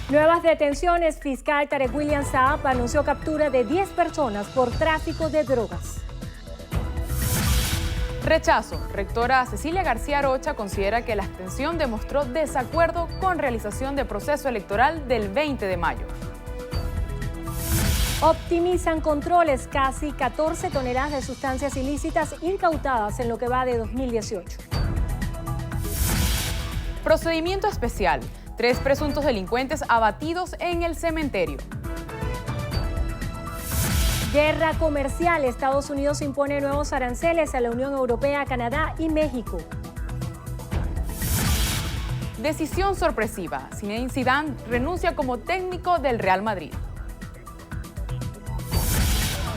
Nuevas detenciones. Fiscal Tarek William Saab anunció captura de 10 personas por tráfico de drogas. Rechazo. Rectora Cecilia García Arocha considera que la abstención demostró desacuerdo con realización del proceso electoral del 20 de mayo. Optimizan controles. Casi 14 toneladas de sustancias ilícitas incautadas en lo que va de 2018. Procedimiento especial. 3 presuntos delincuentes abatidos en el cementerio. Guerra comercial. Estados Unidos impone nuevos aranceles a la Unión Europea, Canadá y México. Decisión sorpresiva. Zinedine Zidane renuncia como técnico del Real Madrid.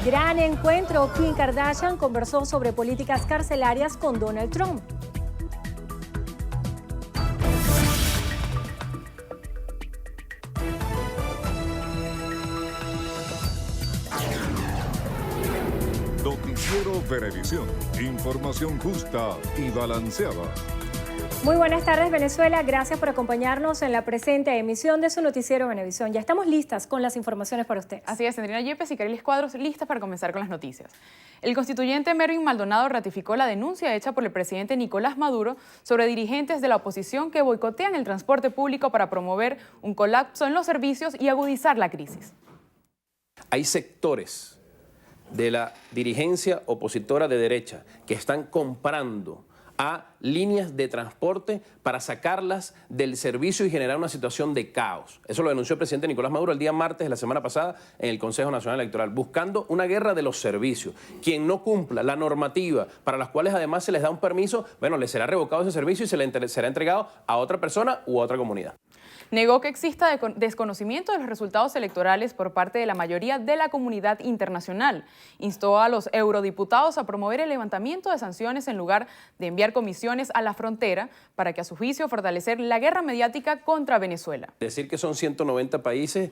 Gran encuentro. Kim Kardashian conversó sobre políticas carcelarias con Donald Trump. Noticiero Venevisión. Información justa y balanceada. Muy buenas tardes, Venezuela. Gracias por acompañarnos en la presente emisión de su noticiero Venevisión. Ya estamos listas con las informaciones para ustedes. Así es, Andrina Yepes y Carilis Cuadros, listas para comenzar con las noticias. El constituyente Mervin Maldonado ratificó la denuncia hecha por el presidente Nicolás Maduro sobre dirigentes de la oposición que boicotean el transporte público para promover un colapso en los servicios y agudizar la crisis. Hay sectores de la dirigencia opositora de derecha que están comprando a líneas de transporte para sacarlas del servicio y generar una situación de caos. Eso lo denunció el presidente Nicolás Maduro el día martes de la semana pasada en el Consejo Nacional Electoral, buscando una guerra de los servicios. Quien no cumpla la normativa para las cuales además se les da un permiso, bueno, le será revocado ese servicio y se le será entregado a otra persona u otra comunidad. Negó que exista desconocimiento de los resultados electorales por parte de la mayoría de la comunidad internacional. Instó a los eurodiputados a promover el levantamiento de sanciones en lugar de enviar comisiones a la frontera para que, a su juicio, fortalecer la guerra mediática contra Venezuela. Decir que son 190 países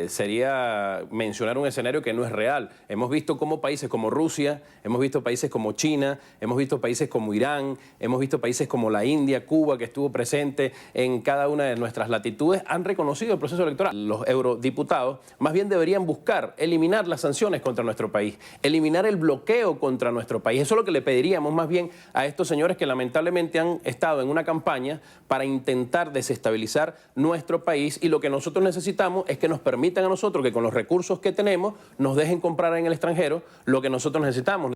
sería mencionar un escenario que no es real. Hemos visto cómo países como Rusia, hemos visto países como China, hemos visto países como Irán, hemos visto países como la India, Cuba, que estuvo presente en cada una de nuestras latitudes, han reconocido el proceso electoral. Los eurodiputados más bien deberían buscar eliminar las sanciones contra nuestro país, eliminar el bloqueo contra nuestro país. Eso es lo que le pediríamos más bien a estos señores que lamentablemente han estado en una campaña para intentar desestabilizar nuestro país, y lo que nosotros necesitamos es que nos permitan a nosotros que con los recursos que tenemos nos dejen comprar en el extranjero lo que nosotros necesitamos.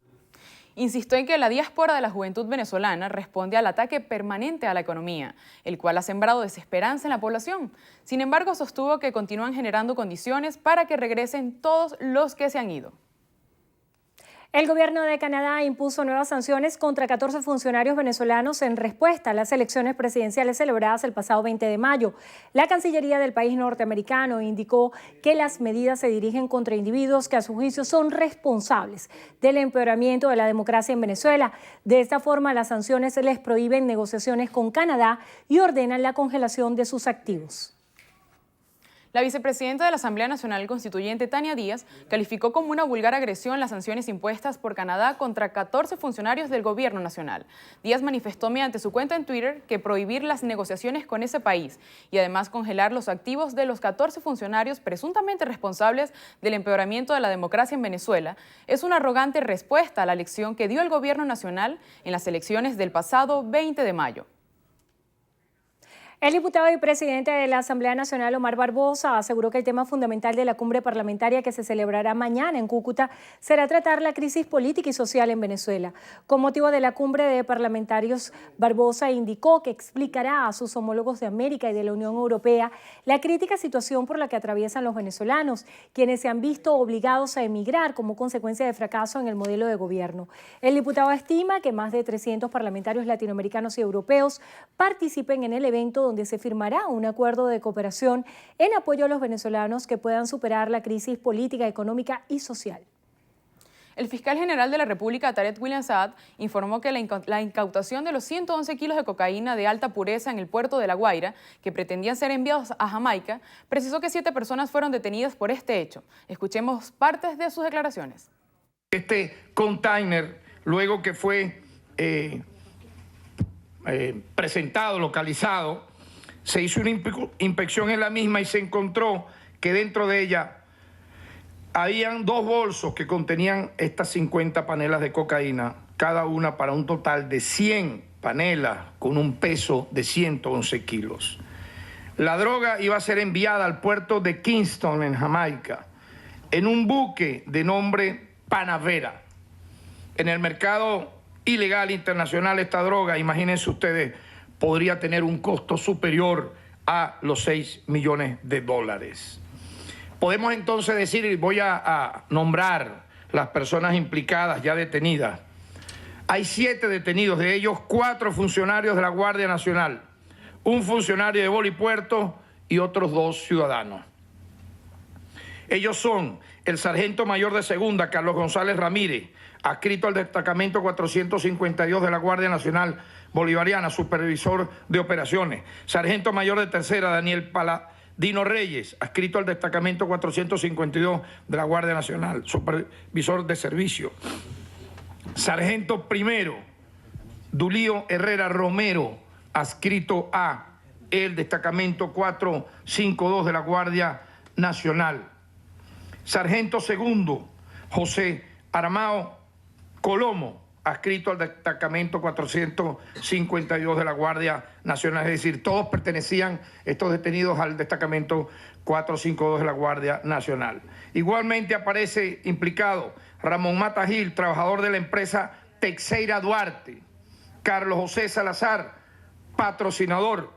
Insistió en que la diáspora de la juventud venezolana responde al ataque permanente a la economía, el cual ha sembrado desesperanza en la población. Sin embargo, sostuvo que continúan generando condiciones para que regresen todos los que se han ido. El gobierno de Canadá impuso nuevas sanciones contra 14 funcionarios venezolanos en respuesta a las elecciones presidenciales celebradas el pasado 20 de mayo. La Cancillería del país norteamericano indicó que las medidas se dirigen contra individuos que a su juicio son responsables del empeoramiento de la democracia en Venezuela. De esta forma, las sanciones les prohíben negociaciones con Canadá y ordenan la congelación de sus activos. La vicepresidenta de la Asamblea Nacional Constituyente, Tania Díaz, calificó como una vulgar agresión las sanciones impuestas por Canadá contra 14 funcionarios del gobierno nacional. Díaz manifestó mediante su cuenta en Twitter que prohibir las negociaciones con ese país y además congelar los activos de los 14 funcionarios presuntamente responsables del empeoramiento de la democracia en Venezuela es una arrogante respuesta a la lección que dio el gobierno nacional en las elecciones del pasado 20 de mayo. El diputado y presidente de la Asamblea Nacional, Omar Barbosa, aseguró que el tema fundamental de la cumbre parlamentaria que se celebrará mañana en Cúcuta será tratar la crisis política y social en Venezuela. Con motivo de la cumbre de parlamentarios, Barbosa indicó que explicará a sus homólogos de América y de la Unión Europea la crítica situación por la que atraviesan los venezolanos, quienes se han visto obligados a emigrar como consecuencia de fracaso en el modelo de gobierno. El diputado estima que más de 300 parlamentarios latinoamericanos y europeos participen en el evento donde se firmará un acuerdo de cooperación en apoyo a los venezolanos que puedan superar la crisis política, económica y social. El fiscal general de la República, Tarek William Saab, informó que la incautación de los 111 kilos de cocaína de alta pureza en el puerto de La Guaira, que pretendían ser enviados a Jamaica, precisó que 7 personas fueron detenidas por este hecho. Escuchemos partes de sus declaraciones. Este container, luego que fue presentado, localizado, Se hizo una inspección en la misma y se encontró que dentro de ella habían 2 bolsos que contenían estas 50 panelas de cocaína, cada una para un total de 100 panelas con un peso de 111 kilos. La droga iba a ser enviada al puerto de Kingston, en Jamaica, en un buque de nombre Panavera. En el mercado ilegal internacional esta droga, imagínense ustedes, podría tener un costo superior a los 6 millones de dólares. Podemos entonces decir, y voy a nombrar las personas implicadas ya detenidas. Hay 7 detenidos, de ellos 4 funcionarios de la Guardia Nacional, un funcionario de Bolipuerto y otros 2 ciudadanos. Ellos son el sargento mayor de segunda, Carlos González Ramírez, adscrito al destacamento 452 de la Guardia Nacional Bolivariana, supervisor de operaciones. Sargento mayor de tercera, Daniel Paladino Reyes, adscrito al destacamento 452 de la Guardia Nacional, supervisor de servicio. Sargento primero, Dulío Herrera Romero, adscrito a el destacamento 452 de la Guardia Nacional. Sargento segundo, José Armao Colomo, adscrito al destacamento 452 de la Guardia Nacional. Es decir, todos pertenecían, estos detenidos, al destacamento 452 de la Guardia Nacional. Igualmente aparece implicado Ramón Mata Gil, trabajador de la empresa Texeira Duarte. Carlos José Salazar, patrocinador,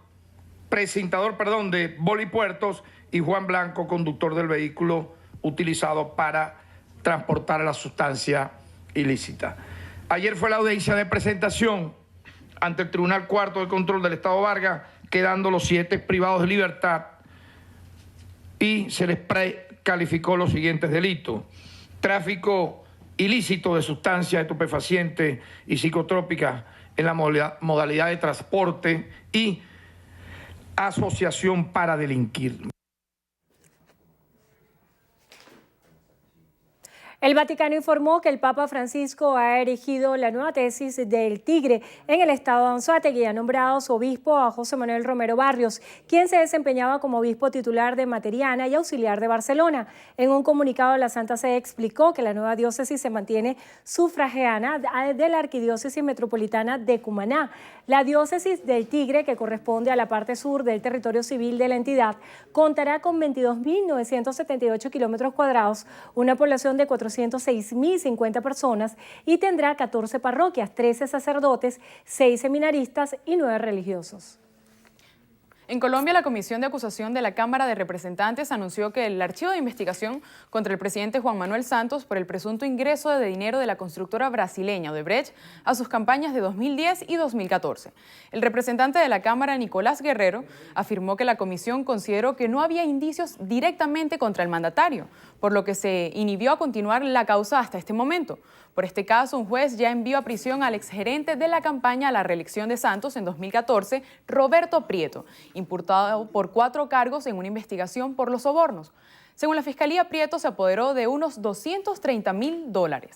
presentador de Bolipuertos, y Juan Blanco, conductor del vehículo utilizado para transportar la sustancia ilícita. Ayer fue la audiencia de presentación ante el Tribunal Cuarto de Control del Estado Vargas, quedando los 7 privados de libertad, y se les precalificó los siguientes delitos: tráfico ilícito de sustancias estupefacientes y psicotrópicas en la modalidad de transporte y asociación para delinquir. El Vaticano informó que el Papa Francisco ha erigido la nueva tesis del Tigre en el estado de Anzoátegui y ha nombrado su obispo a José Manuel Romero Barrios, quien se desempeñaba como obispo titular de Materiana y auxiliar de Barcelona. En un comunicado, la Santa Sede explicó que la nueva diócesis se mantiene sufragánea de la Arquidiócesis Metropolitana de Cumaná. La diócesis del Tigre, que corresponde a la parte sur del territorio civil de la entidad, contará con 22.978 kilómetros cuadrados, una población de 406.050 personas y tendrá 14 parroquias, 13 sacerdotes, 6 seminaristas y 9 religiosos. En Colombia, la Comisión de Acusación de la Cámara de Representantes anunció que el archivo de investigación contra el presidente Juan Manuel Santos por el presunto ingreso de dinero de la constructora brasileña Odebrecht a sus campañas de 2010 y 2014. El representante de la Cámara, Nicolás Guerrero, afirmó que la comisión consideró que no había indicios directamente contra el mandatario, por lo que se inhibió a continuar la causa hasta este momento. Por este caso, un juez ya envió a prisión al exgerente de la campaña a la reelección de Santos en 2014, Roberto Prieto, imputado por 4 cargos en una investigación por los sobornos. Según la Fiscalía, Prieto se apoderó de unos $230.000.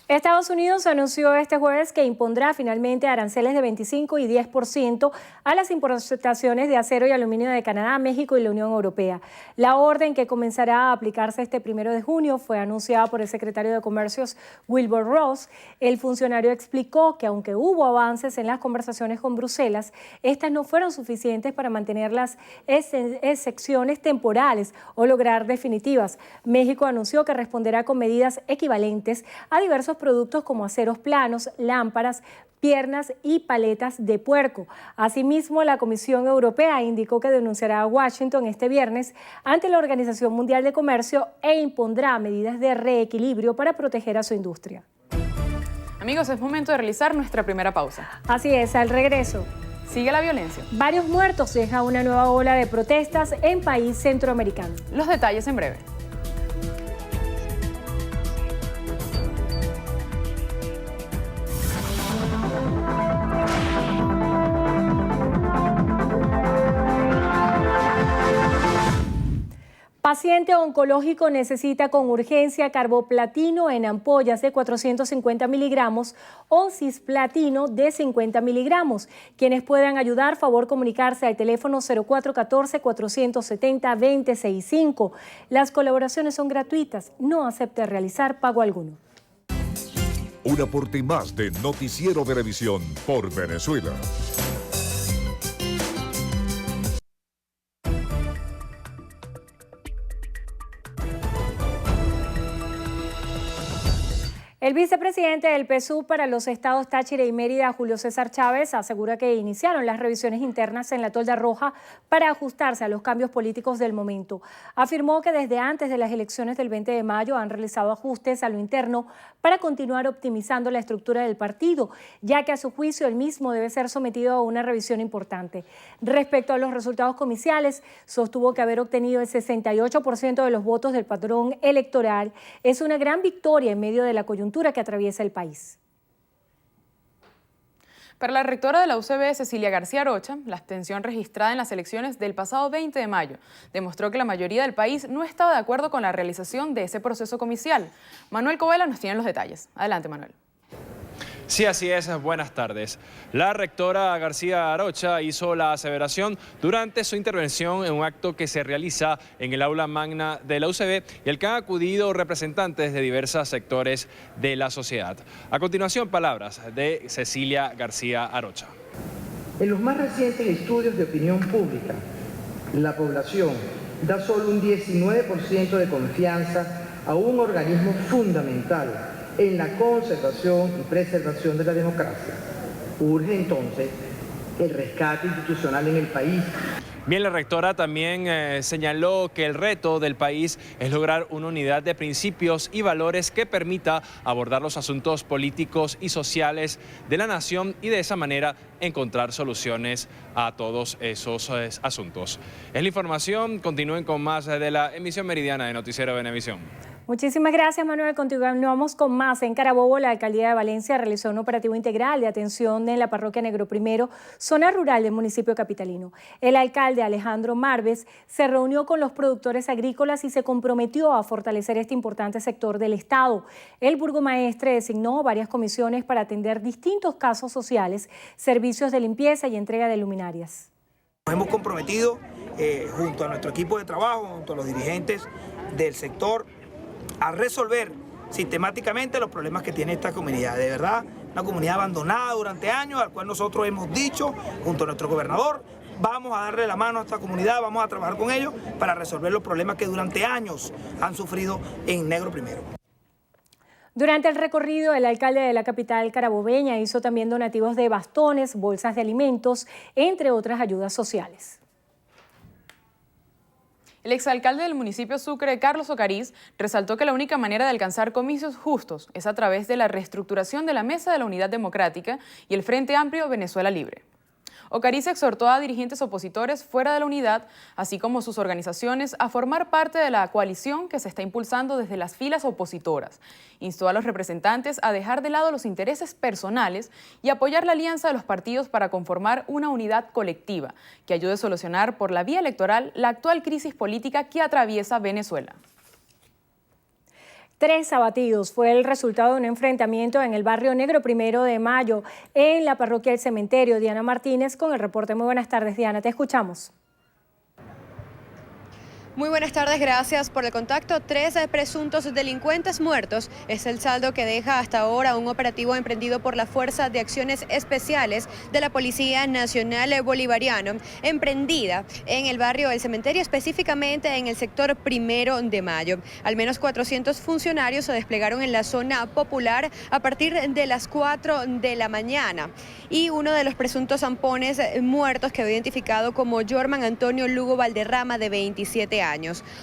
Estados Unidos anunció este jueves que impondrá finalmente aranceles de 25 y 10% a las importaciones de acero y aluminio de Canadá, México y la Unión Europea. La orden, que comenzará a aplicarse este 1 de junio, fue anunciada por el secretario de Comercios, Wilbur Ross. El funcionario explicó que aunque hubo avances en las conversaciones con Bruselas, estas no fueron suficientes para mantener las excepciones temporales o lograr definitivas. México anunció que responderá con medidas equivalentes a diversos productos como aceros planos, lámparas, piernas y paletas de puerco. Asimismo, la Comisión Europea indicó que denunciará a Washington este viernes ante la Organización Mundial de Comercio e impondrá medidas de reequilibrio para proteger a su industria. Amigos, es momento de realizar nuestra primera pausa. Así es, al regreso. Sigue la violencia. Varios muertos deja una nueva ola de protestas en país centroamericano. Los detalles en breve. Paciente oncológico necesita con urgencia carboplatino en ampollas de 450 miligramos o cisplatino de 50 miligramos. Quienes puedan ayudar, favor comunicarse al teléfono 0414-470-2065. Las colaboraciones son gratuitas, no acepte realizar pago alguno. Un aporte más de Noticiero Venevisión por Venezuela. El vicepresidente del PSUV para los estados Táchira y Mérida, Julio César Chávez, asegura que iniciaron las revisiones internas en la Tolda Roja para ajustarse a los cambios políticos del momento. Afirmó que desde antes de las elecciones del 20 de mayo han realizado ajustes a lo interno para continuar optimizando la estructura del partido, ya que a su juicio el mismo debe ser sometido a una revisión importante. Respecto a los resultados comiciales, sostuvo que haber obtenido el 68% de los votos del padrón electoral es una gran victoria en medio de la coyuntura que atraviesa el país. Para la rectora de la UCB, Cecilia García Arocha, la abstención registrada en las elecciones del pasado 20 de mayo demostró que la mayoría del país no estaba de acuerdo con la realización de ese proceso comicial. Manuel Covela nos tiene los detalles. Adelante, Manuel. Sí, así es. Buenas tardes. La rectora García Arocha hizo la aseveración durante su intervención en un acto que se realiza en el aula magna de la UCB y al que han acudido representantes de diversos sectores de la sociedad. A continuación, palabras de Cecilia García Arocha. En los más recientes estudios de opinión pública, la población da solo un 19% de confianza a un organismo fundamental en la conservación y preservación de la democracia. Urge entonces el rescate institucional en el país. Bien, la rectora también señaló que el reto del país es lograr una unidad de principios y valores que permita abordar los asuntos políticos y sociales de la nación y de esa manera encontrar soluciones a todos esos asuntos. Es la información. Continúen con más de la emisión meridiana de Noticiero Venevisión. Muchísimas gracias, Manuel. Continuamos con más. En Carabobo, la Alcaldía de Valencia realizó un operativo integral de atención en la parroquia Negro Primero, zona rural del municipio capitalino. El alcalde Alejandro Marves se reunió con los productores agrícolas y se comprometió a fortalecer este importante sector del Estado. El burgomaestre designó varias comisiones para atender distintos casos sociales, servicios de limpieza y entrega de luminarias. Nos hemos comprometido junto a nuestro equipo de trabajo, junto a los dirigentes del sector, a resolver sistemáticamente los problemas que tiene esta comunidad. De verdad, una comunidad abandonada durante años, al cual nosotros hemos dicho, junto a nuestro gobernador, vamos a darle la mano a esta comunidad, vamos a trabajar con ellos para resolver los problemas que durante años han sufrido en Negro Primero. Durante el recorrido, el alcalde de la capital carabobeña hizo también donativos de bastones, bolsas de alimentos, entre otras ayudas sociales. El exalcalde del municipio Sucre, Carlos Ocariz, resaltó que la única manera de alcanzar comicios justos es a través de la reestructuración de la Mesa de la Unidad Democrática y el Frente Amplio Venezuela Libre. Ocariz exhortó a dirigentes opositores fuera de la unidad, así como sus organizaciones, a formar parte de la coalición que se está impulsando desde las filas opositoras. Instó a los representantes a dejar de lado los intereses personales y apoyar la alianza de los partidos para conformar una unidad colectiva que ayude a solucionar por la vía electoral la actual crisis política que atraviesa Venezuela. 3 abatidos fue el resultado de un enfrentamiento en el barrio Negro Primero de Mayo, en la parroquia del Cementerio. Diana Martínez con el reporte. Muy buenas tardes, Diana, te escuchamos. Muy buenas tardes, gracias por el contacto. 3 presuntos delincuentes muertos es el saldo que deja hasta ahora un operativo emprendido por la Fuerza de Acciones Especiales de la Policía Nacional Bolivariano, emprendida en el barrio El Cementerio, específicamente en el sector Primero de Mayo. Al menos 400 funcionarios se desplegaron en la zona popular a partir de las 4 de la mañana. Y uno de los presuntos zampones muertos quedó identificado como Jorman Antonio Lugo Valderrama, de 27 años.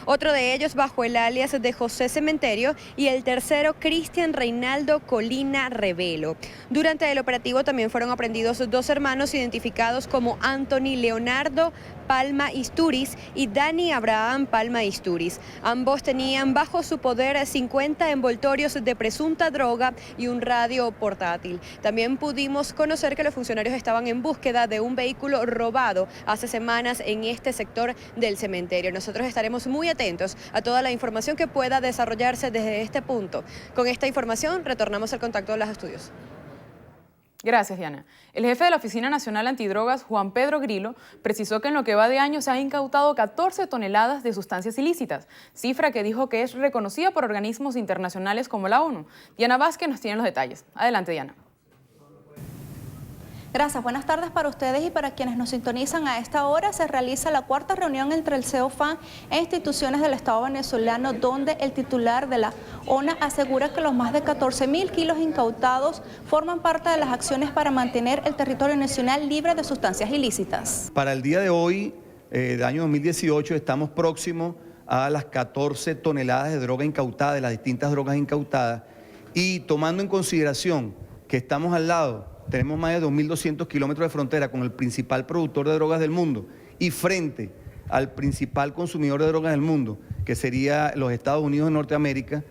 Otro de ellos bajo el alias de José Cementerio y el tercero Cristian Reinaldo Colina Revelo. Durante el operativo también fueron aprehendidos 2 hermanos identificados como Anthony Leonardo Palma Isturiz y Dani Abraham Palma Isturiz. Ambos tenían bajo su poder 50 envoltorios de presunta droga y un radio portátil. También pudimos conocer que los funcionarios estaban en búsqueda de un vehículo robado hace semanas en este sector del cementerio. Nosotros estamos estaremos muy atentos a toda la información que pueda desarrollarse desde este punto. Con esta información retornamos al contacto de los estudios. Gracias, Diana. El jefe de la Oficina Nacional Antidrogas, Juan Pedro Grillo, precisó que en lo que va de año se han incautado 14 toneladas de sustancias ilícitas, cifra que dijo que es reconocida por organismos internacionales como la ONU. Diana Vázquez nos tiene los detalles. Adelante, Diana. Gracias. Buenas tardes para ustedes y para quienes nos sintonizan. A esta hora se realiza la cuarta reunión entre el CEOFAN e instituciones del Estado venezolano, donde el titular de la ONA asegura que los más de 14.000 kilos incautados forman parte de las acciones para mantener el territorio nacional libre de sustancias ilícitas. Para el día de hoy, del año 2018, estamos próximos a las 14 toneladas de droga incautada, de las distintas drogas incautadas, y tomando en consideración que estamos al lado, tenemos más de 2.200 kilómetros de frontera con el principal productor de drogas del mundo y frente al principal consumidor de drogas del mundo, que sería los Estados Unidos de Norteamérica,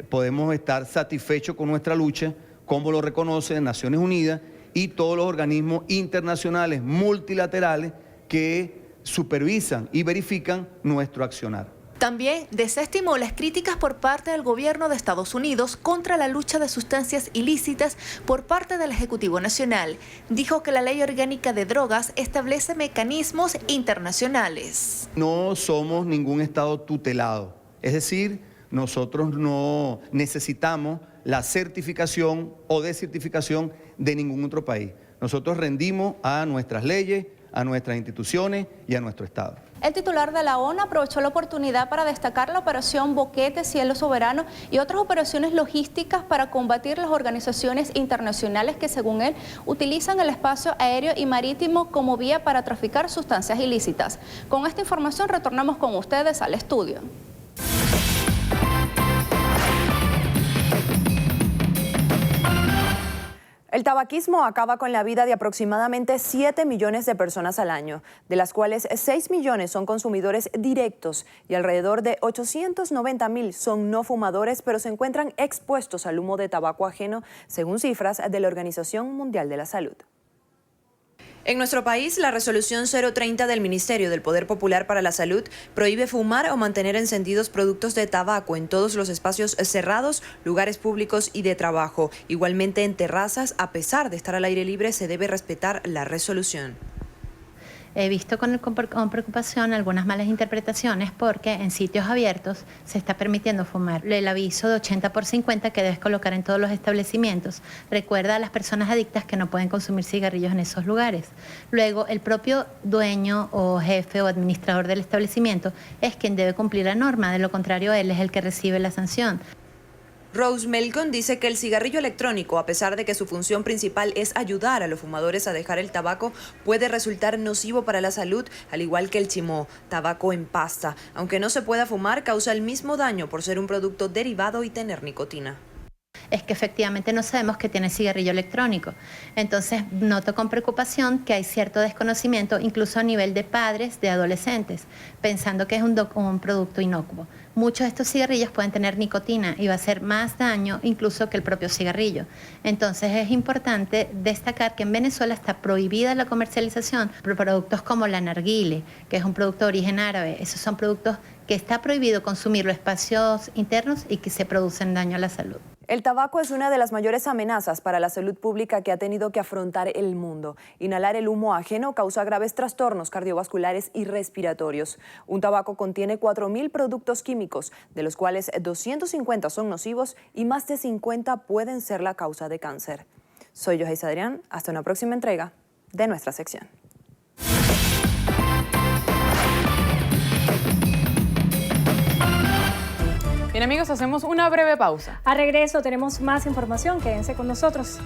podemos estar satisfechos con nuestra lucha, como lo reconocen Naciones Unidas y todos los organismos internacionales multilaterales que supervisan y verifican nuestro accionar. También desestimó las críticas por parte del gobierno de Estados Unidos contra la lucha de sustancias ilícitas por parte del Ejecutivo Nacional. Dijo que la Ley Orgánica de Drogas establece mecanismos internacionales. No somos ningún Estado tutelado, es decir, nosotros no necesitamos la certificación o desertificación de ningún otro país. Nosotros rendimos a nuestras leyes, a nuestras instituciones y a nuestro Estado. El titular de la ONU aprovechó la oportunidad para destacar la operación Boquete, Cielo Soberano y otras operaciones logísticas para combatir las organizaciones internacionales que, según él, utilizan el espacio aéreo y marítimo como vía para traficar sustancias ilícitas. Con esta información retornamos con ustedes al estudio. El tabaquismo acaba con la vida de aproximadamente 7 millones de personas al año, de las cuales 6 millones son consumidores directos y alrededor de 890.000 son no fumadores, pero se encuentran expuestos al humo de tabaco ajeno, según cifras de la Organización Mundial de la Salud. En nuestro país, la resolución 030 del Ministerio del Poder Popular para la Salud prohíbe fumar o mantener encendidos productos de tabaco en todos los espacios cerrados, lugares públicos y de trabajo. Igualmente en terrazas, a pesar de estar al aire libre, se debe respetar la resolución. He visto con preocupación algunas malas interpretaciones porque en sitios abiertos se está permitiendo fumar. El aviso de 80 por 50 que debes colocar en todos los establecimientos recuerda a las personas adictas que no pueden consumir cigarrillos en esos lugares. Luego, el propio dueño o jefe o administrador del establecimiento es quien debe cumplir la norma, de lo contrario él es el que recibe la sanción. Rose Melcon dice que el cigarrillo electrónico, a pesar de que su función principal es ayudar a los fumadores a dejar el tabaco, puede resultar nocivo para la salud, al igual que el chimó, tabaco en pasta. Aunque no se pueda fumar, causa el mismo daño por ser un producto derivado y tener nicotina. Es que efectivamente no sabemos que tiene cigarrillo electrónico. Entonces noto con preocupación que hay cierto desconocimiento, incluso a nivel de padres, de adolescentes, pensando que es un producto inocuo. Muchos de estos cigarrillos pueden tener nicotina y va a hacer más daño incluso que el propio cigarrillo. Entonces es importante destacar que en Venezuela está prohibida la comercialización de productos como la narguile, que es un producto de origen árabe. Esos son productos que está prohibido consumir los espacios internos y que se producen daño a la salud. El tabaco es una de las mayores amenazas para la salud pública que ha tenido que afrontar el mundo. Inhalar el humo ajeno causa graves trastornos cardiovasculares y respiratorios. Un tabaco contiene 4.000 productos químicos, de los cuales 250 son nocivos y más de 50 pueden ser la causa de cáncer. Soy Joyce Adrián, hasta una próxima entrega de nuestra sección. Bien, amigos, hacemos una breve pausa. A regreso tenemos más información, quédense con nosotros.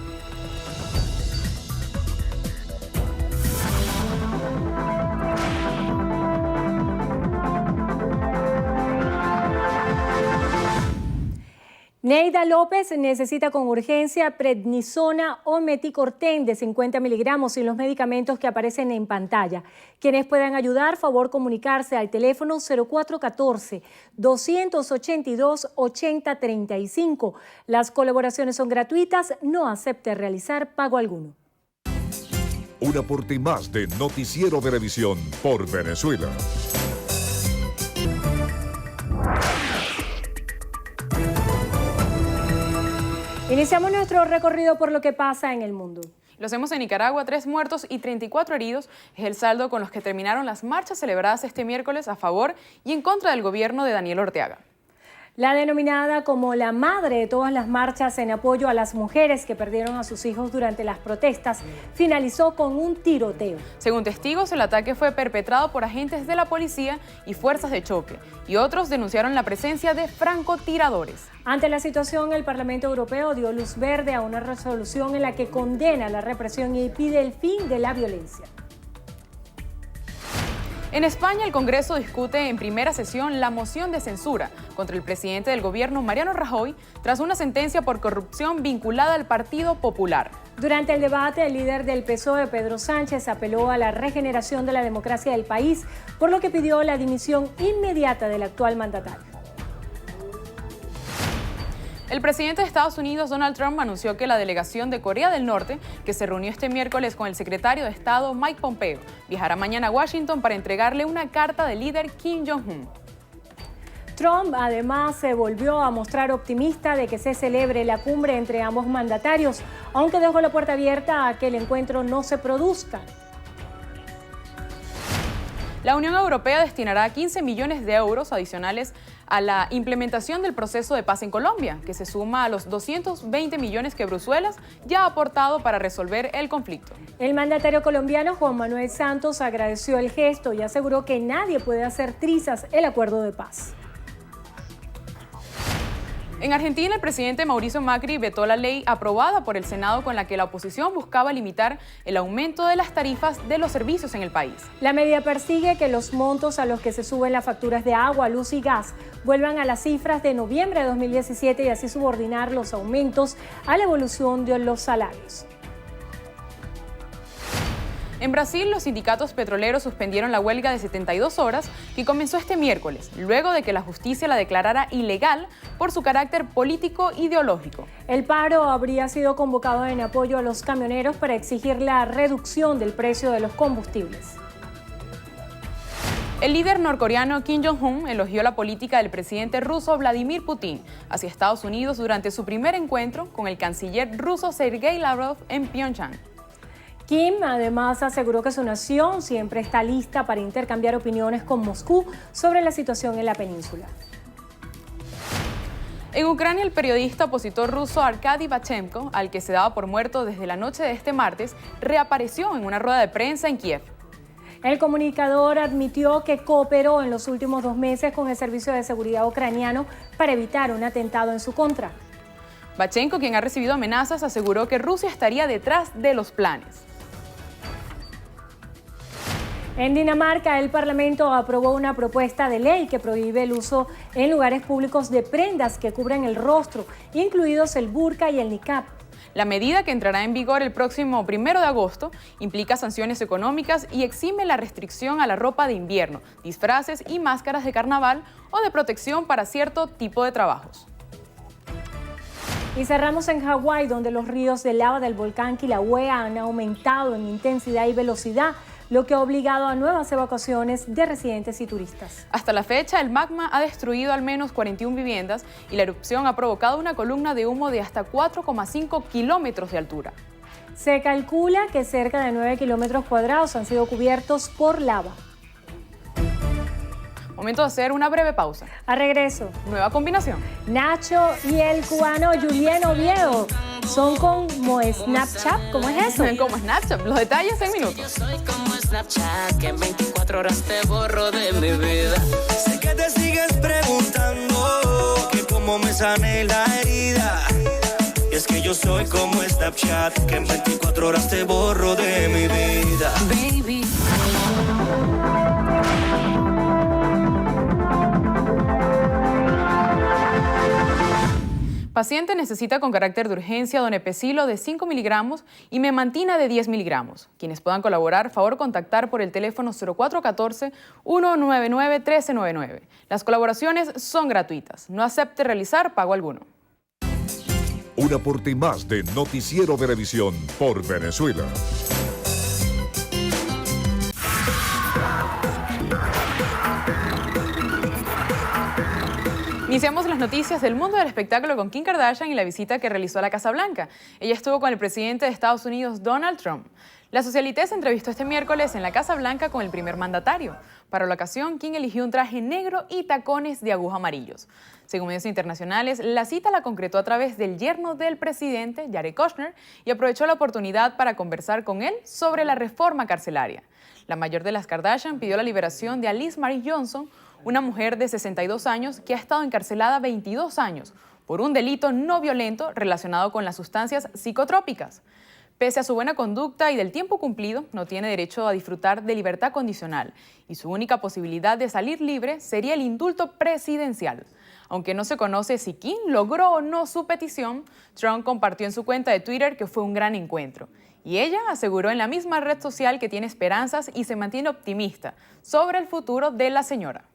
Neida López necesita con urgencia prednisona o meticorten de 50 miligramos y los medicamentos que aparecen en pantalla. Quienes puedan ayudar, favor comunicarse al teléfono 0414-282-8035. Las colaboraciones son gratuitas, no acepte realizar pago alguno. Un aporte más de Noticiero Venevisión por Venezuela. Iniciamos nuestro recorrido por lo que pasa en el mundo. Lo hacemos en Nicaragua, 3 muertos y 34 heridos es el saldo con los que terminaron las marchas celebradas este miércoles a favor y en contra del gobierno de Daniel Ortega. La denominada como la madre de todas las marchas en apoyo a las mujeres que perdieron a sus hijos durante las protestas, finalizó con un tiroteo. Según testigos, el ataque fue perpetrado por agentes de la policía y fuerzas de choque, y otros denunciaron la presencia de francotiradores. Ante la situación, el Parlamento Europeo dio luz verde a una resolución en la que condena la represión y pide el fin de la violencia. En España, el Congreso discute en primera sesión la moción de censura contra el presidente del gobierno, Mariano Rajoy, tras una sentencia por corrupción vinculada al Partido Popular. Durante el debate, el líder del PSOE, Pedro Sánchez, apeló a la regeneración de la democracia del país, por lo que pidió la dimisión inmediata del actual mandatario. El presidente de Estados Unidos, Donald Trump, anunció que la delegación de Corea del Norte, que se reunió este miércoles con el secretario de Estado, Mike Pompeo, viajará mañana a Washington para entregarle una carta del líder Kim Jong-un. Trump además se volvió a mostrar optimista de que se celebre la cumbre entre ambos mandatarios, aunque dejó la puerta abierta a que el encuentro no se produzca. La Unión Europea destinará 15 millones de euros adicionales a la implementación del proceso de paz en Colombia, que se suma a los 220 millones que Bruselas ya ha aportado para resolver el conflicto. El mandatario colombiano Juan Manuel Santos agradeció el gesto y aseguró que nadie puede hacer trizas el acuerdo de paz. En Argentina, el presidente Mauricio Macri vetó la ley aprobada por el Senado con la que la oposición buscaba limitar el aumento de las tarifas de los servicios en el país. La medida persigue que los montos a los que se suben las facturas de agua, luz y gas vuelvan a las cifras de noviembre de 2017 y así subordinar los aumentos a la evolución de los salarios. En Brasil, los sindicatos petroleros suspendieron la huelga de 72 horas que comenzó este miércoles, luego de que la justicia la declarara ilegal por su carácter político-ideológico. El paro habría sido convocado en apoyo a los camioneros para exigir la reducción del precio de los combustibles. El líder norcoreano Kim Jong-un elogió la política del presidente ruso Vladimir Putin hacia Estados Unidos durante su primer encuentro con el canciller ruso Sergei Lavrov en Pyeongchang. Kim además aseguró que su nación siempre está lista para intercambiar opiniones con Moscú sobre la situación en la península. En Ucrania, el periodista opositor ruso Arkady Bachenko, al que se daba por muerto desde la noche de este martes, reapareció en una rueda de prensa en Kiev. El comunicador admitió que cooperó en los últimos 2 meses con el Servicio de Seguridad ucraniano para evitar un atentado en su contra. Bachenko, quien ha recibido amenazas, aseguró que Rusia estaría detrás de los planes. En Dinamarca, el Parlamento aprobó una propuesta de ley que prohíbe el uso en lugares públicos de prendas que cubren el rostro, incluidos el burka y el niqab. La medida, que entrará en vigor el próximo 1 de agosto, implica sanciones económicas y exime la restricción a la ropa de invierno, disfraces y máscaras de carnaval o de protección para cierto tipo de trabajos. Y cerramos en Hawái, donde los ríos de lava del volcán Kilauea han aumentado en intensidad y velocidad, lo que ha obligado a nuevas evacuaciones de residentes y turistas. Hasta la fecha, el magma ha destruido al menos 41 viviendas y la erupción ha provocado una columna de humo de hasta 4,5 kilómetros de altura. Se calcula que cerca de 9 kilómetros cuadrados han sido cubiertos por lava. Momento de hacer una breve pausa. A regreso. Nueva combinación. Nacho y el cubano Julien Oviedo son como Snapchat. ¿Cómo es eso? Como Snapchat. Los detalles en minutos. Yo soy como Snapchat, que en 24 horas te borro de mi vida. Sé que te sigues preguntando que cómo me sané la herida. Y es que yo soy como Snapchat, que en 24 horas te borro de mi vida. Baby. Paciente necesita con carácter de urgencia donepezilo de 5 miligramos y memantina de 10 miligramos. Quienes puedan colaborar, favor contactar por el teléfono 0414-199-1399. Las colaboraciones son gratuitas. No acepte realizar pago alguno. Un aporte más de Noticiero Venevisión por Venezuela. Iniciamos las noticias del mundo del espectáculo con Kim Kardashian y la visita que realizó a la Casa Blanca. Ella estuvo con el presidente de Estados Unidos, Donald Trump. La Socialité se entrevistó este miércoles en la Casa Blanca con el primer mandatario. Para la ocasión, Kim eligió un traje negro y tacones de aguja amarillos. Según medios internacionales, la cita la concretó a través del yerno del presidente, Jared Kushner, y aprovechó la oportunidad para conversar con él sobre la reforma carcelaria. La mayor de las Kardashian pidió la liberación de Alice Marie Johnson, una mujer de 62 años que ha estado encarcelada 22 años por un delito no violento relacionado con las sustancias psicotrópicas. Pese a su buena conducta y del tiempo cumplido, no tiene derecho a disfrutar de libertad condicional y su única posibilidad de salir libre sería el indulto presidencial. Aunque no se conoce si Kim logró o no su petición, Trump compartió en su cuenta de Twitter que fue un gran encuentro. Y ella aseguró en la misma red social que tiene esperanzas y se mantiene optimista sobre el futuro de la señora.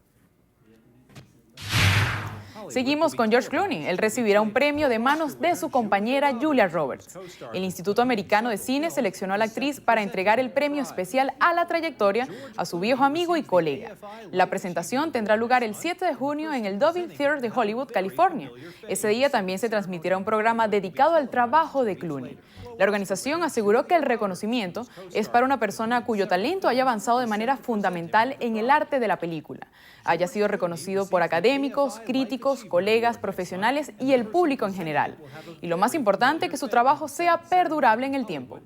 Seguimos con George Clooney. Él recibirá un premio de manos de su compañera Julia Roberts. El Instituto Americano de Cine seleccionó a la actriz para entregar el premio especial a la trayectoria a su viejo amigo y colega. La presentación tendrá lugar el 7 de junio en el Dolby Theatre de Hollywood, California. Ese día también se transmitirá un programa dedicado al trabajo de Clooney. La organización aseguró que el reconocimiento es para una persona cuyo talento haya avanzado de manera fundamental en el arte de la película. Haya sido reconocido por académicos, críticos, colegas, profesionales y el público en general. Y lo más importante, que su trabajo sea perdurable en el tiempo.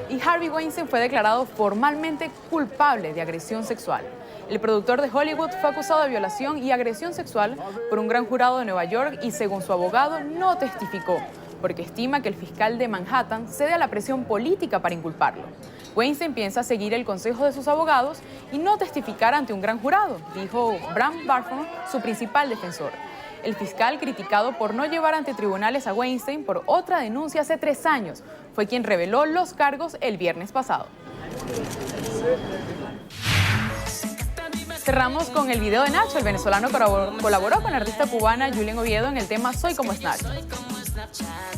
Y Harvey Weinstein fue declarado formalmente culpable de agresión sexual. El productor de Hollywood fue acusado de violación y agresión sexual por un gran jurado de Nueva York y, según su abogado, no testificó, porque estima que el fiscal de Manhattan cede a la presión política para inculparlo. Weinstein piensa seguir el consejo de sus abogados y no testificar ante un gran jurado, dijo Bram Barford, su principal defensor. El fiscal, criticado por no llevar ante tribunales a Weinstein por otra denuncia hace 3 años, fue quien reveló los cargos el viernes pasado. Cerramos con el video de Nacho. El venezolano colaboró con la artista cubana Julián Oviedo en el tema Soy como Snatch.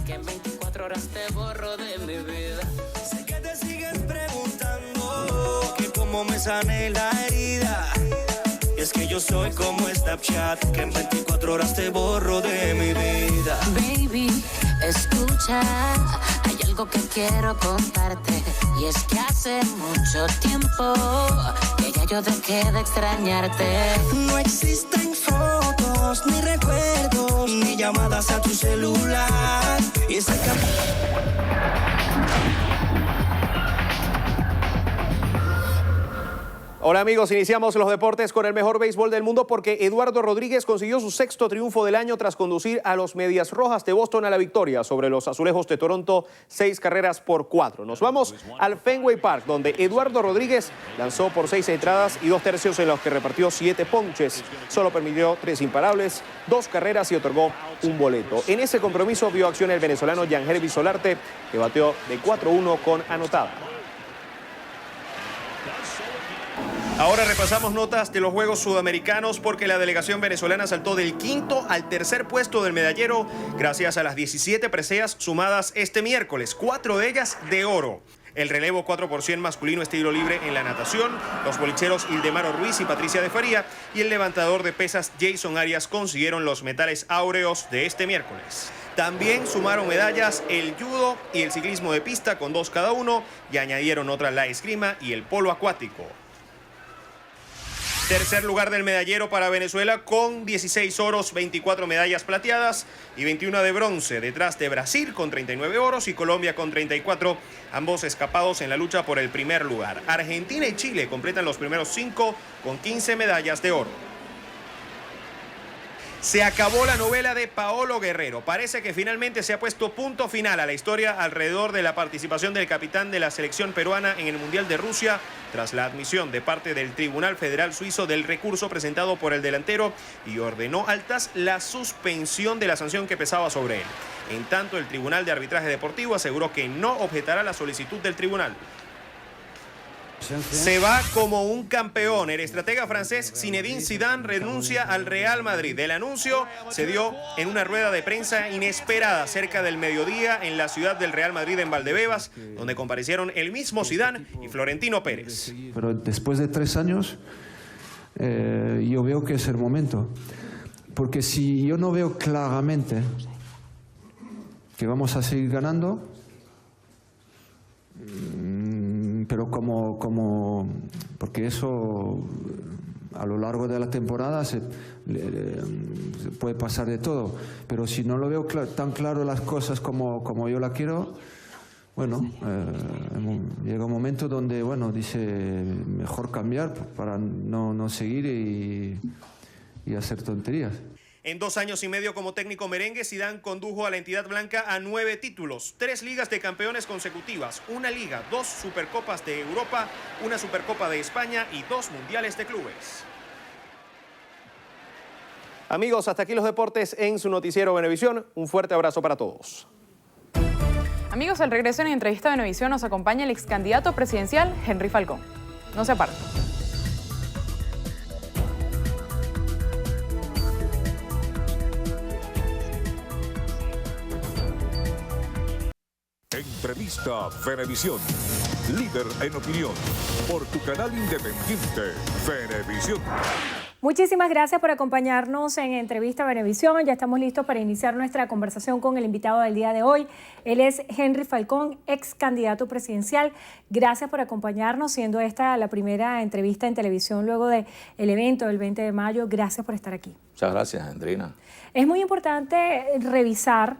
Que en 24 horas te borro de mi vida. Sé que te sigues preguntando que cómo me sané la herida. Y es que yo soy como Snapchat, que en 24 horas te borro de mi vida. Baby, escucha, hay algo que quiero contarte. Y es que hace mucho tiempo que ya yo dejé de extrañarte. No existen fotos, ni recuerdos, ni llamadas a tu celular. Y ese Hola amigos, iniciamos los deportes con el mejor béisbol del mundo porque Eduardo Rodríguez consiguió su 6º triunfo del año tras conducir a los Medias Rojas de Boston a la victoria sobre los Azulejos de Toronto 6 carreras por 4. Nos vamos al Fenway Park, donde Eduardo Rodríguez lanzó por 6 entradas y 2 tercios en los que repartió 7 ponches. Solo permitió 3 imparables, 2 carreras y otorgó un boleto. En ese compromiso vio acción el venezolano Yangervis Solarte, que bateó de 4-1 con anotada. Ahora repasamos notas de los Juegos Sudamericanos porque la delegación venezolana saltó del 5º al 3er puesto del medallero gracias a las 17 preseas sumadas este miércoles, 4 de ellas de oro. El relevo 4x100 masculino estilo libre en la natación, los bolicheros Ildemaro Ruiz y Patricia de Faría y el levantador de pesas Jason Arias consiguieron los metales áureos de este miércoles. También sumaron medallas el judo y el ciclismo de pista con 2 cada uno y añadieron otras la esgrima y el polo acuático. Tercer lugar del medallero para Venezuela con 16 oros, 24 medallas plateadas y 21 de bronce, detrás de Brasil con 39 oros y Colombia con 34, ambos escapados en la lucha por el primer lugar. Argentina y Chile completan los primeros 5 con 15 medallas de oro. Se acabó la novela de Paolo Guerrero. Parece que finalmente se ha puesto punto final a la historia alrededor de la participación del capitán de la selección peruana en el Mundial de Rusia, tras la admisión de parte del Tribunal Federal Suizo del recurso presentado por el delantero y ordenó altas la suspensión de la sanción que pesaba sobre él. En tanto, el Tribunal de Arbitraje Deportivo aseguró que no objetará la solicitud del tribunal. Se va como un campeón. El estratega francés Zinedine Zidane renuncia al Real Madrid. El anuncio se dio en una rueda de prensa inesperada cerca del mediodía en la ciudad del Real Madrid en Valdebebas, donde comparecieron el mismo Zidane y Florentino Pérez. Pero después de 3 años yo veo que es el momento. Porque si yo no veo claramente que vamos a seguir ganando, pero porque eso a lo largo de la temporada se puede pasar de todo, pero si no lo veo tan claro las cosas como yo la quiero, bueno, llega un momento donde, bueno, dice mejor cambiar para no seguir y hacer tonterías. En 2 años y medio como técnico merengue, Zidane condujo a la entidad blanca a 9 títulos, 3 ligas de campeones consecutivas, 1 liga, 2 supercopas de Europa, 1 supercopa de España y 2 mundiales de clubes. Amigos, hasta aquí los deportes en su noticiero Venevisión. Un fuerte abrazo para todos. Amigos, al regreso en entrevista a Venevisión nos acompaña el ex candidato presidencial Henry Falcón. No se aparten. Entrevista Venevisión, líder en opinión, por tu canal independiente, Venevisión. Muchísimas gracias por acompañarnos en Entrevista Venevisión. Ya estamos listos para iniciar nuestra conversación con el invitado del día de hoy. Él es Henry Falcón, ex candidato presidencial. Gracias por acompañarnos, siendo esta la primera entrevista en televisión luego del evento del 20 de mayo. Gracias por estar aquí. Muchas gracias, Andrina. Es muy importante revisar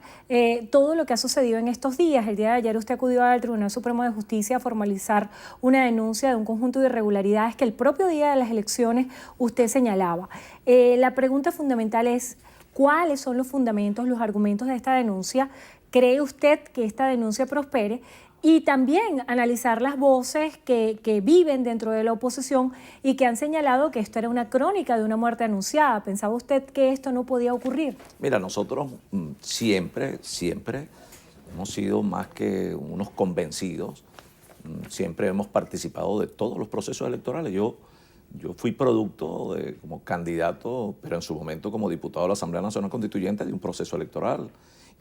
todo lo que ha sucedido en estos días. El día de ayer usted acudió al Tribunal Supremo de Justicia a formalizar una denuncia de un conjunto de irregularidades que el propio día de las elecciones usted señalaba. La pregunta fundamental es, ¿cuáles son los fundamentos, los argumentos de esta denuncia? ¿Cree usted que esta denuncia prospere? Y también analizar las voces que viven dentro de la oposición y que han señalado que esto era una crónica de una muerte anunciada. ¿Pensaba usted que esto no podía ocurrir? Mira, nosotros siempre hemos sido más que unos convencidos. Siempre hemos participado de todos los procesos electorales. Yo fui producto como candidato, pero en su momento como diputado de la Asamblea Nacional Constituyente, de un proceso electoral.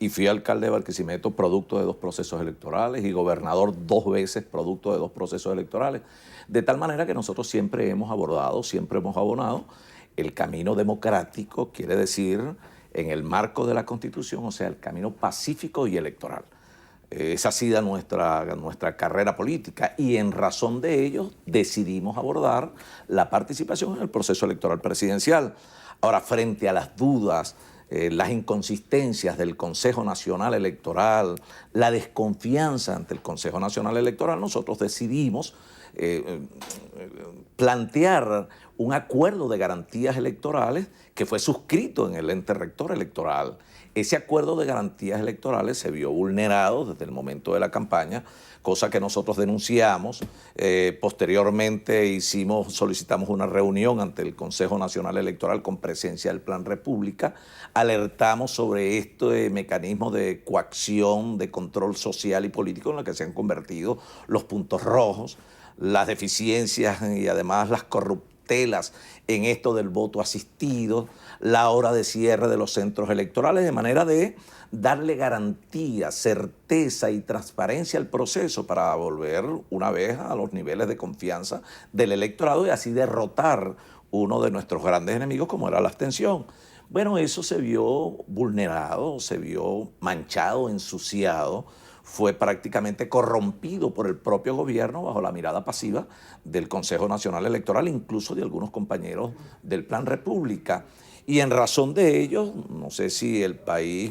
Y fui alcalde de Barquisimeto producto de 2 procesos electorales y gobernador 2 veces producto de 2 procesos electorales. De tal manera que nosotros siempre hemos abordado, siempre hemos abonado el camino democrático, quiere decir en el marco de la Constitución, o sea, el camino pacífico y electoral. Esa ha sido nuestra carrera política y en razón de ello decidimos abordar la participación en el proceso electoral presidencial. Ahora, frente a las dudas, las inconsistencias del Consejo Nacional Electoral, la desconfianza ante el Consejo Nacional Electoral, nosotros decidimos plantear un acuerdo de garantías electorales que fue suscrito en el ente rector electoral. Ese acuerdo de garantías electorales se vio vulnerado desde el momento de la campaña, cosa que nosotros denunciamos. Posteriormente solicitamos una reunión ante el Consejo Nacional Electoral con presencia del Plan República. Alertamos sobre este mecanismo de coacción, de control social y político en lo que se han convertido los puntos rojos, las deficiencias y además las corruptelas en esto del voto asistido, la hora de cierre de los centros electorales, de manera de darle garantía, certeza y transparencia al proceso para volver una vez a los niveles de confianza del electorado y así derrotar uno de nuestros grandes enemigos como era la abstención. Bueno, eso se vio vulnerado, se vio manchado, ensuciado, fue prácticamente corrompido por el propio gobierno bajo la mirada pasiva del Consejo Nacional Electoral, incluso de algunos compañeros del Plan República. Y en razón de ello, no sé si el país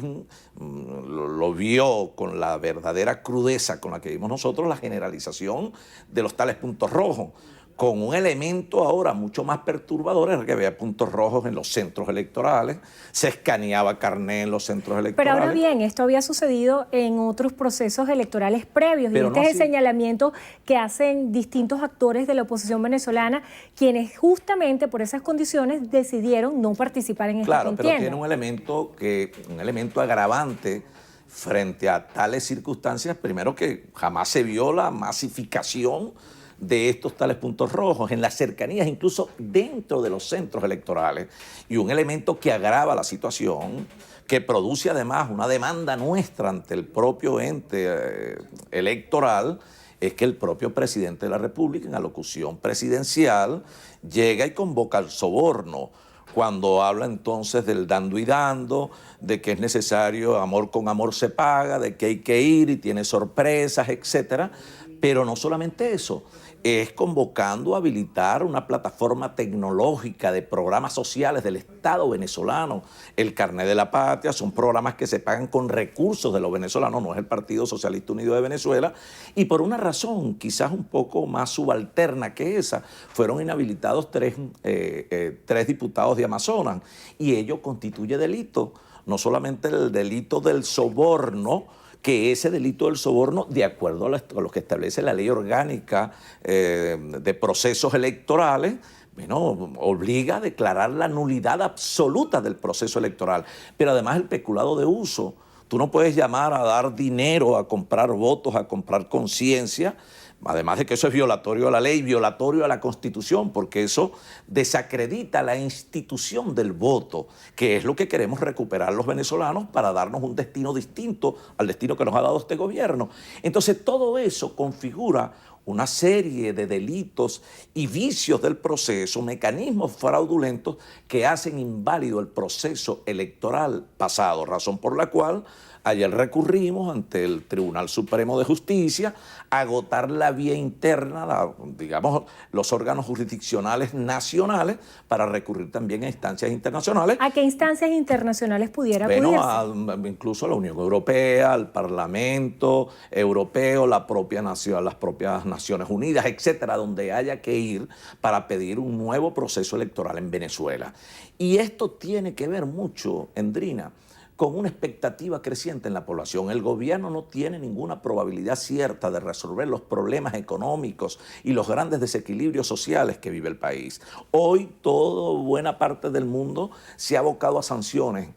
lo vio con la verdadera crudeza con la que vimos nosotros, la generalización de los tales puntos rojos, con un elemento ahora mucho más perturbador, era que había puntos rojos en los centros electorales, se escaneaba carné en los centros electorales. Pero ahora bien, esto había sucedido en otros procesos electorales previos, y este es el señalamiento que hacen distintos actores de la oposición venezolana, quienes justamente por esas condiciones decidieron no participar en esta contienda. Claro, pero tiene un elemento agravante frente a tales circunstancias. Primero, que jamás se vio la masificación de estos tales puntos rojos en las cercanías, incluso dentro de los centros electorales, y un elemento que agrava la situación, que produce además una demanda nuestra ante el propio ente electoral, es que el propio presidente de la República, en alocución presidencial, llega y convoca al soborno, cuando habla entonces del dando y dando, de que es necesario, amor con amor se paga, de que hay que ir y tiene sorpresas, etcétera. Pero no solamente eso, es convocando a habilitar una plataforma tecnológica de programas sociales del Estado venezolano. El Carnet de la Patria son programas que se pagan con recursos de los venezolanos, no es el Partido Socialista Unido de Venezuela, y por una razón quizás un poco más subalterna que esa, fueron inhabilitados tres diputados de Amazonas, y ello constituye delito, no solamente el delito del soborno, que ese delito del soborno, de acuerdo a lo que establece la ley orgánica de procesos electorales, bueno, obliga a declarar la nulidad absoluta del proceso electoral. Pero además el peculado de uso. Tú no puedes llamar a dar dinero, a comprar votos, a comprar conciencia, además de que eso es violatorio a la ley, violatorio a la Constitución, porque eso desacredita la institución del voto, que es lo que queremos recuperar los venezolanos para darnos un destino distinto al destino que nos ha dado este gobierno. Entonces todo eso configura una serie de delitos y vicios del proceso, mecanismos fraudulentos que hacen inválido el proceso electoral pasado, razón por la cual ayer recurrimos ante el Tribunal Supremo de Justicia a agotar la vía interna, digamos, los órganos jurisdiccionales nacionales para recurrir también a instancias internacionales. ¿A qué instancias internacionales pudiera acudirse? Incluso a la Unión Europea, al Parlamento Europeo, las propias Naciones Unidas, etcétera, donde haya que ir para pedir un nuevo proceso electoral en Venezuela. Y esto tiene que ver mucho, Endrina, con una expectativa creciente en la población. El gobierno no tiene ninguna probabilidad cierta de resolver los problemas económicos y los grandes desequilibrios sociales que vive el país. Hoy buena parte del mundo se ha abocado a sanciones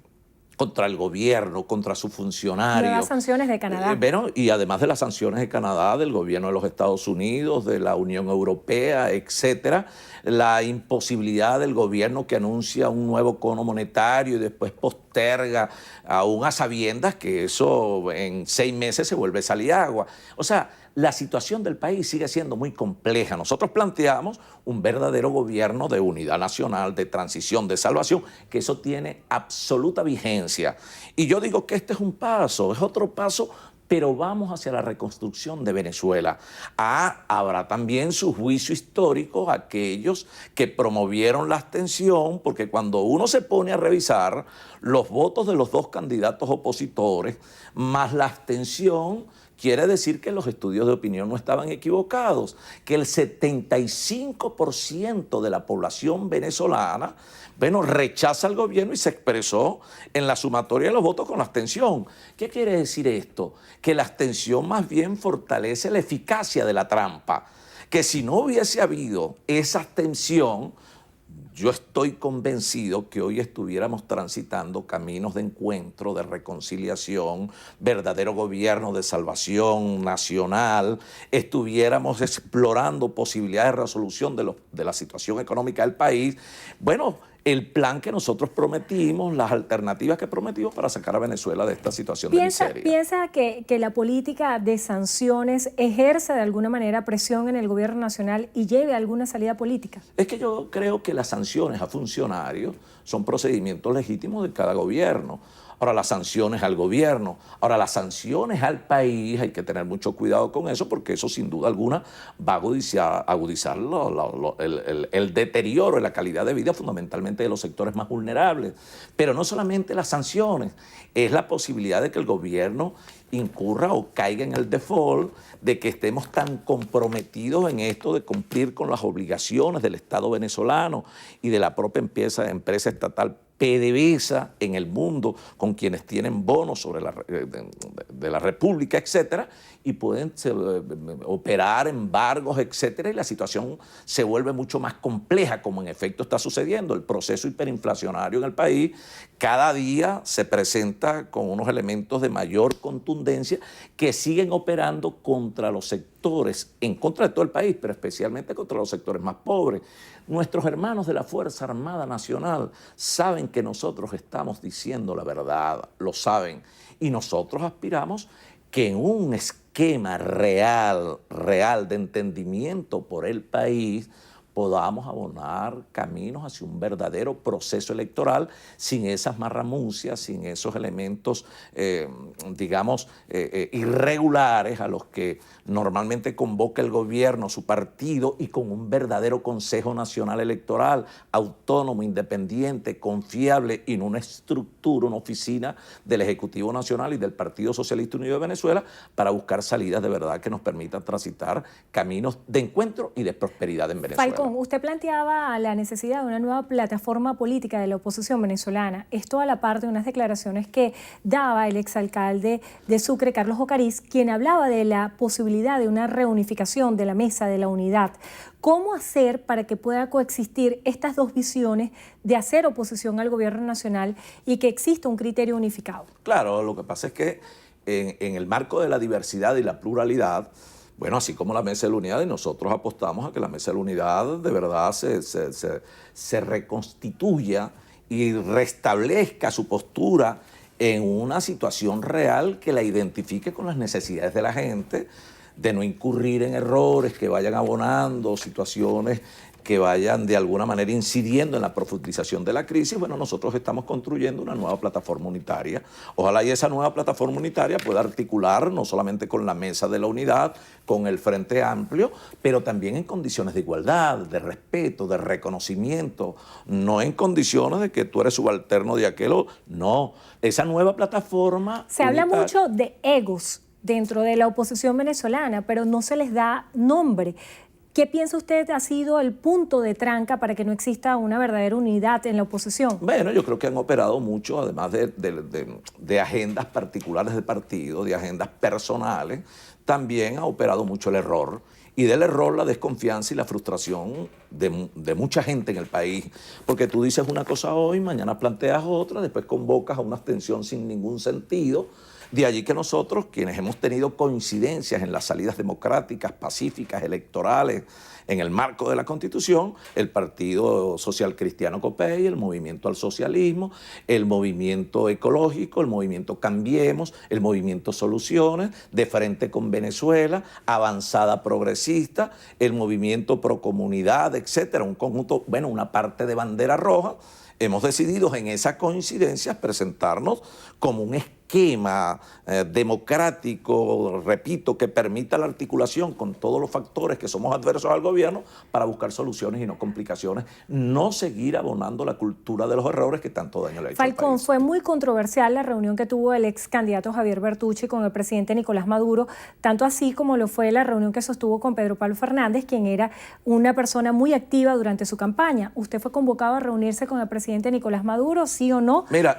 contra el gobierno, contra sus funcionarios. Nuevas sanciones de Canadá. Y además de las sanciones de Canadá, del gobierno de los Estados Unidos, de la Unión Europea, etcétera, la imposibilidad del gobierno que anuncia un nuevo cono monetario y después posterga, aún a sabiendas que eso en 6 meses se vuelve salir agua. O sea, la situación del país sigue siendo muy compleja. Nosotros planteamos un verdadero gobierno de unidad nacional, de transición, de salvación, que eso tiene absoluta vigencia. Y yo digo que este es un paso, es otro paso, pero vamos hacia la reconstrucción de Venezuela. Habrá también su juicio histórico aquellos que promovieron la abstención, porque cuando uno se pone a revisar los votos de los dos candidatos opositores, más la abstención, quiere decir que los estudios de opinión no estaban equivocados, que el 75% de la población venezolana, rechaza al gobierno y se expresó en la sumatoria de los votos con la abstención. ¿Qué quiere decir esto? Que la abstención más bien fortalece la eficacia de la trampa, que si no hubiese habido esa abstención, yo estoy convencido que hoy estuviéramos transitando caminos de encuentro, de reconciliación, verdadero gobierno de salvación nacional, estuviéramos explorando posibilidades de resolución de la situación económica del país. El plan que nosotros prometimos, las alternativas que prometimos para sacar a Venezuela de esta situación de miseria. ¿Piensa que la política de sanciones ejerce de alguna manera presión en el gobierno nacional y lleve a alguna salida política? Es que yo creo que las sanciones a funcionarios son procedimientos legítimos de cada gobierno. Ahora, las sanciones al gobierno, ahora las sanciones al país, hay que tener mucho cuidado con eso, porque eso sin duda alguna va a agudizar el deterioro en la calidad de vida, fundamentalmente de los sectores más vulnerables. Pero no solamente las sanciones, es la posibilidad de que el gobierno incurra o caiga en el default, de que estemos tan comprometidos en esto de cumplir con las obligaciones del Estado venezolano y de la propia empresa estatal PDVSA en el mundo, con quienes tienen bonos de la República, etcétera, y pueden operar embargos, etcétera, y la situación se vuelve mucho más compleja, como en efecto está sucediendo. El proceso hiperinflacionario en el país cada día se presenta con unos elementos de mayor contundencia que siguen operando contra los sectores, en contra de todo el país, pero especialmente contra los sectores más pobres. Nuestros hermanos de la Fuerza Armada Nacional saben que nosotros estamos diciendo la verdad, lo saben, y nosotros aspiramos que en un esquema real de entendimiento por el país, podamos abonar caminos hacia un verdadero proceso electoral sin esas marramucias, sin esos elementos, irregulares a los que normalmente convoca el gobierno, su partido, y con un verdadero Consejo Nacional Electoral, autónomo, independiente, confiable, y no una estructura, una oficina del Ejecutivo Nacional y del Partido Socialista Unido de Venezuela, para buscar salidas de verdad que nos permitan transitar caminos de encuentro y de prosperidad en Venezuela. Falcón, usted planteaba la necesidad de una nueva plataforma política de la oposición venezolana. Esto a la par de unas declaraciones que daba el exalcalde de Sucre, Carlos Ocariz, quien hablaba de la posibilidad de una reunificación de la mesa de la unidad. ¿Cómo hacer para que pueda coexistir estas dos visiones de hacer oposición al gobierno nacional y que exista un criterio unificado? Claro, lo que pasa es que en el marco de la diversidad y la pluralidad, bueno, así como la Mesa de la Unidad, y nosotros apostamos a que la Mesa de la Unidad de verdad se reconstituya y restablezca su postura en una situación real que la identifique con las necesidades de la gente, de no incurrir en errores que vayan abonando situaciones que vayan de alguna manera incidiendo en la profundización de la crisis. Bueno, nosotros estamos construyendo una nueva plataforma unitaria. Ojalá y esa nueva plataforma unitaria pueda articular no solamente con la Mesa de la Unidad, con el Frente Amplio, pero también en condiciones de igualdad, de respeto, de reconocimiento, no en condiciones de que tú eres subalterno de aquel. No, esa nueva plataforma Se habla mucho de egos dentro de la oposición venezolana, pero no se les da nombre. ¿Qué piensa usted ha sido el punto de tranca para que no exista una verdadera unidad en la oposición? Bueno, yo creo que han operado mucho, además de agendas particulares de partido, de agendas personales, también ha operado mucho el error. Y del error, la desconfianza y la frustración de mucha gente en el país. Porque tú dices una cosa hoy, mañana planteas otra, después convocas a una abstención sin ningún sentido. De allí que nosotros, quienes hemos tenido coincidencias en las salidas democráticas, pacíficas, electorales, en el marco de la Constitución, el Partido Social Cristiano Copey, el Movimiento al Socialismo, el Movimiento Ecológico, el Movimiento Cambiemos, el Movimiento Soluciones, de Frente con Venezuela, Avanzada Progresista, el Movimiento Procomunidad, etcétera, un conjunto, bueno, una parte de bandera roja. Hemos decidido en esas coincidencias presentarnos como un esquema democrático, repito, que permita la articulación con todos los factores que somos adversos al gobierno para buscar soluciones y no complicaciones, no seguir abonando la cultura de los errores que tanto daño le ha hecho al Falcón, país. fue muy controversial la reunión que tuvo el ex candidato Javier Bertucci con el presidente Nicolás Maduro, tanto así como lo fue la reunión que sostuvo con Pedro Pablo Fernández, quien era una persona muy activa durante su campaña. ¿Usted fue convocado a reunirse con el presidente Nicolás Maduro, sí o no? Mira,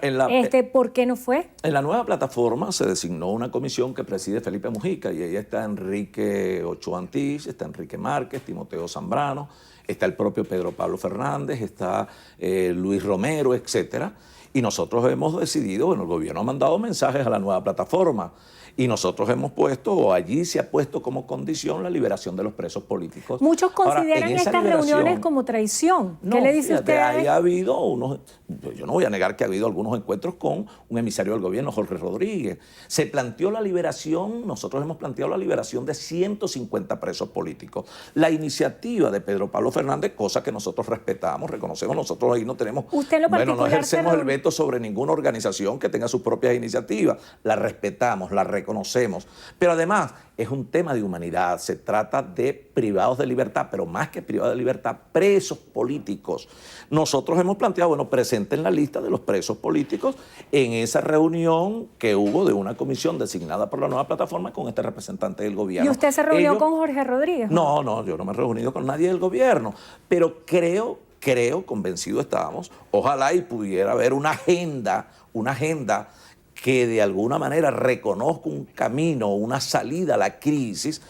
¿por qué no fue? En la nueva plataforma se designó una comisión que preside Felipe Mujica y ahí está Enrique Ochoa Antich, está Enrique Márquez, Timoteo Zambrano, está el propio Pedro Pablo Fernández, está Luis Romero, etcétera. Y nosotros hemos decidido, bueno, el gobierno ha mandado mensajes a la nueva plataforma y nosotros hemos puesto, o allí se ha puesto como condición la liberación de los presos políticos. Muchos consideran Ahora, estas reuniones como traición. ¿Qué le dice usted? Ahí ha habido unos, yo no voy a negar que ha habido algunos encuentros con un emisario del gobierno, Jorge Rodríguez. Se planteó la liberación, nosotros hemos planteado la liberación de 150 presos políticos. La iniciativa de Pedro Pablo Fernández, cosa que nosotros respetamos, reconocemos, nosotros ahí no tenemos, bueno, no ejercemos el veto sobre ninguna organización que tenga sus propias iniciativas, la respetamos, la reconocemos, pero además es un tema de humanidad, se trata de privados de libertad, pero más que privados de libertad, presos políticos. Nosotros hemos planteado, bueno, presenten la lista de los presos políticos en esa reunión que hubo de una comisión designada por la nueva plataforma con este representante del gobierno. ¿Y usted se reunió con Jorge Rodríguez? No, yo no me he reunido con nadie del gobierno, pero creo, convencido estábamos, ojalá y pudiera haber una agenda que de alguna manera reconozca un camino, una salida a la crisis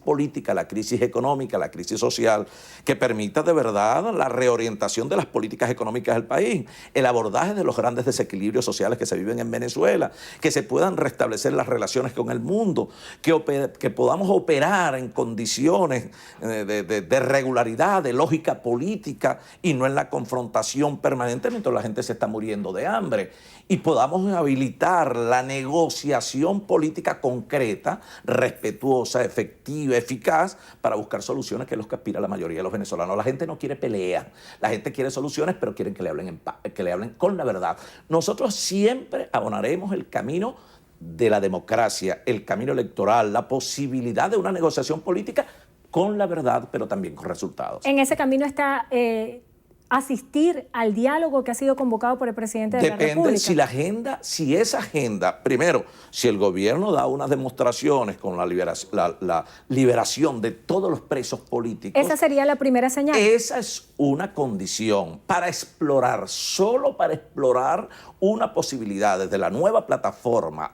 política, la crisis económica, la crisis social, que permita de verdad la reorientación de las políticas económicas del país, el abordaje de los grandes desequilibrios sociales que se viven en Venezuela, que se puedan restablecer las relaciones con el mundo, que podamos operar en condiciones de regularidad, de lógica política y no en la confrontación permanente mientras la gente se está muriendo de hambre, y podamos vamos a habilitar la negociación política concreta, respetuosa, efectiva, eficaz, para buscar soluciones, que es lo que aspira la mayoría de los venezolanos. La gente no quiere pelear, la gente quiere soluciones, pero quieren que le hablen en paz, que le hablen con la verdad. Nosotros siempre abonaremos el camino de la democracia, el camino electoral, la posibilidad de una negociación política con la verdad, pero también con resultados. En ese camino está asistir al diálogo que ha sido convocado por el presidente de la República. Depende si esa agenda, primero, si el gobierno da unas demostraciones con la liberación de todos los presos políticos. Esa sería la primera señal. Esa es una condición para explorar, solo para explorar una posibilidad desde la nueva plataforma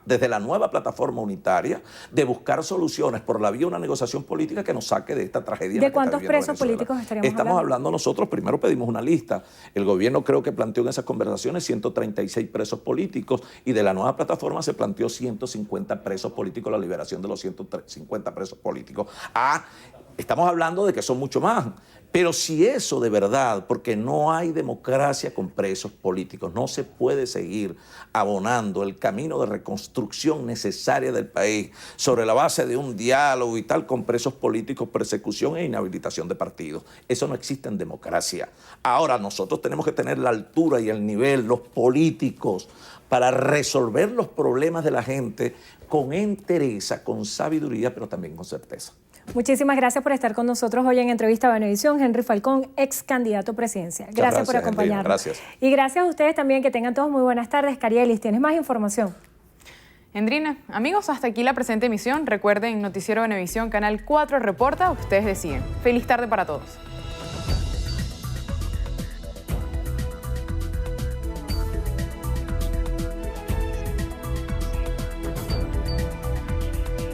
unitaria, de buscar soluciones por la vía de una negociación política que nos saque de esta tragedia. ¿De cuántos presos políticos estamos hablando nosotros? Primero pedimos una lista. El gobierno creo que planteó en esas conversaciones 136 presos políticos, y de la nueva plataforma se planteó 150 presos políticos, la liberación de los 150 presos políticos. Estamos hablando de que son mucho más. Pero si eso de verdad, porque no hay democracia con presos políticos, no se puede seguir abonando el camino de reconstrucción necesaria del país sobre la base de un diálogo y tal con presos políticos, persecución e inhabilitación de partidos. Eso no existe en democracia. Ahora nosotros tenemos que tener la altura y el nivel, los políticos, para resolver los problemas de la gente con entereza, con sabiduría, pero también con certeza. Muchísimas gracias por estar con nosotros hoy en Entrevista a Venevisión. Henry Falcón, ex candidato presidencial. Gracias por acompañarnos. Henry, gracias. Y gracias a ustedes también, que tengan todos muy buenas tardes. Carielis, ¿tienes más información? Endrina, amigos, hasta aquí la presente emisión. Recuerden, Noticiero Venevisión, Canal 4 reporta, ustedes deciden. Feliz tarde para todos.